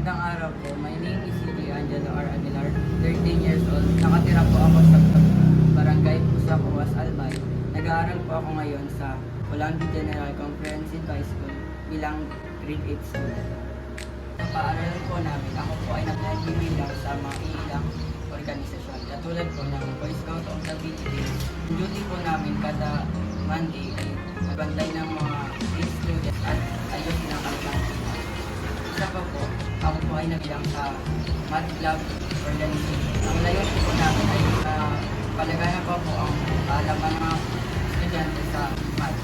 Magandang araw po. My name is CJ Angelo R. Aguilar, 13 years old. Nakatira po ako sa Barangay Busak, Uwas, Albay. Nag-aaral po ako ngayon sa Olandi General Comprehensive High School bilang grade 8 student. Sa paaralan po namin, ako po ay nagbibilang sa mga ilang organisasyon. Katulad po ng Boy Scout of the Philippines. Ang duty po namin kada Monday ay magbantay ng mga grade students at ayusin ang kanilang team. Isa pa po, ako po ay nabilang sa Math Club Organization. Ang layunin po namin ay palagayan pa po ang kaalaman ng mga estudyante sa math.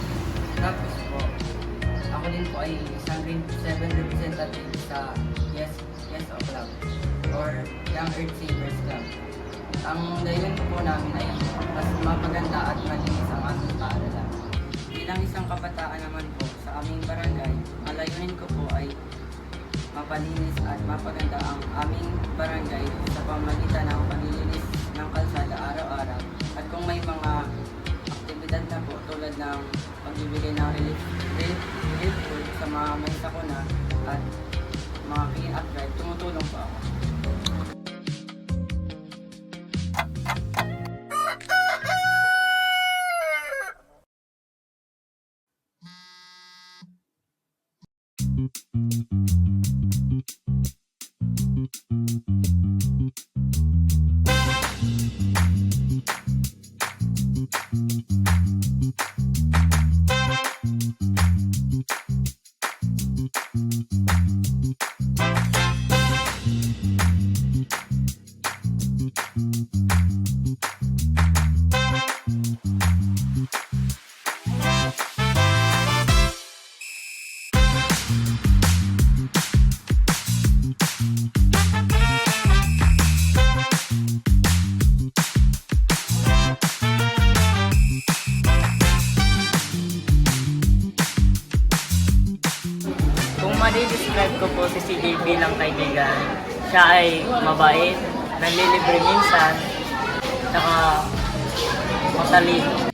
Tapos po, ako din po ay isang grade 7 representative sa Yes O Club or Young Earth Savers Club. Ang layunin po namin ay mas mapaganda at malinis ang aming paaralan. Bilang isang kabataan naman po sa aming barangay, ang layunin ko po ay mapalinis at mapaganda ang aming barangay sa pamamagitan ng paglilinis ng kalsada araw-araw. At kung may mga aktibidad na po tulad ng pagbibigay ng relief food sa mga may sakuna at mga clean up drive, tumutulong po ako. Madi-describe ko po si CJ bilang kaibigan. Siya ay mabait, nanlilibre minsan, saka matalino.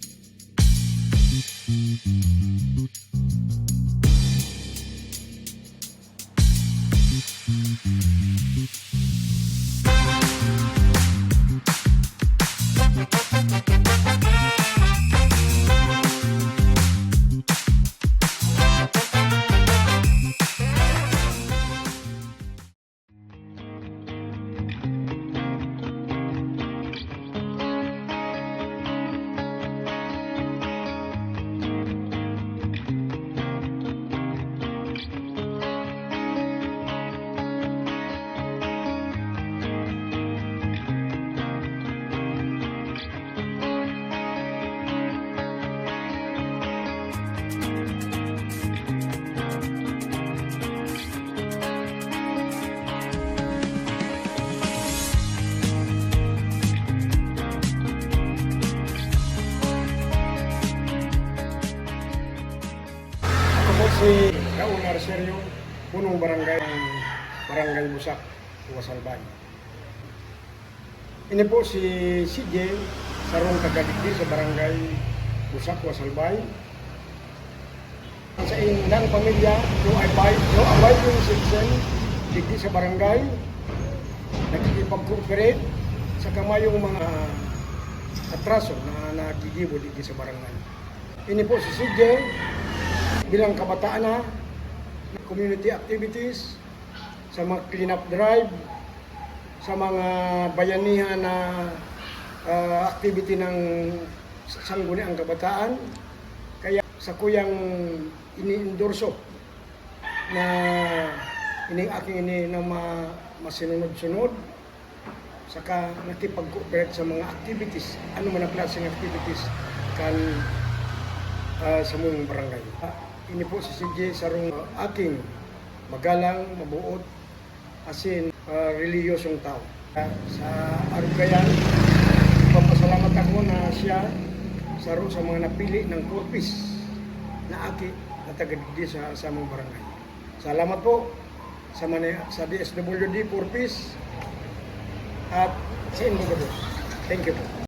Si Raul Arcerio, punong barangay Busak, Uwas, Albay. Ini po si CJ, sarong kagadigdi sa barangay Busak, Uwas, Albay. Sa ilang pamilya, yung abay yung citizen, digdi sa barangay, nakikipag-cooperate sa kamayong mga atraso na nagigibo digdi sa barangay. Ini po si CJ, bilang kabataan na community activities, sa mga clean-up drive, sa mga bayanihan na activity ng sangguniang kabataan. Kaya sa kuyang ini-endorso na aking na masinunod-sunod, saka nakipag-cooperate sa mga activities, ano man ang klaseng activities kan sa mong barangay. Ini po si CJ sarong aking magalang, mabuot, asin reliyosong tao. Sa Arugayan, papasalamat ako na siya sarong sa mga napili ng purpose na aki na taga-digdi sa mong barangay. Salamat po sa DSWD purpose at sa Indonesia. Thank you po.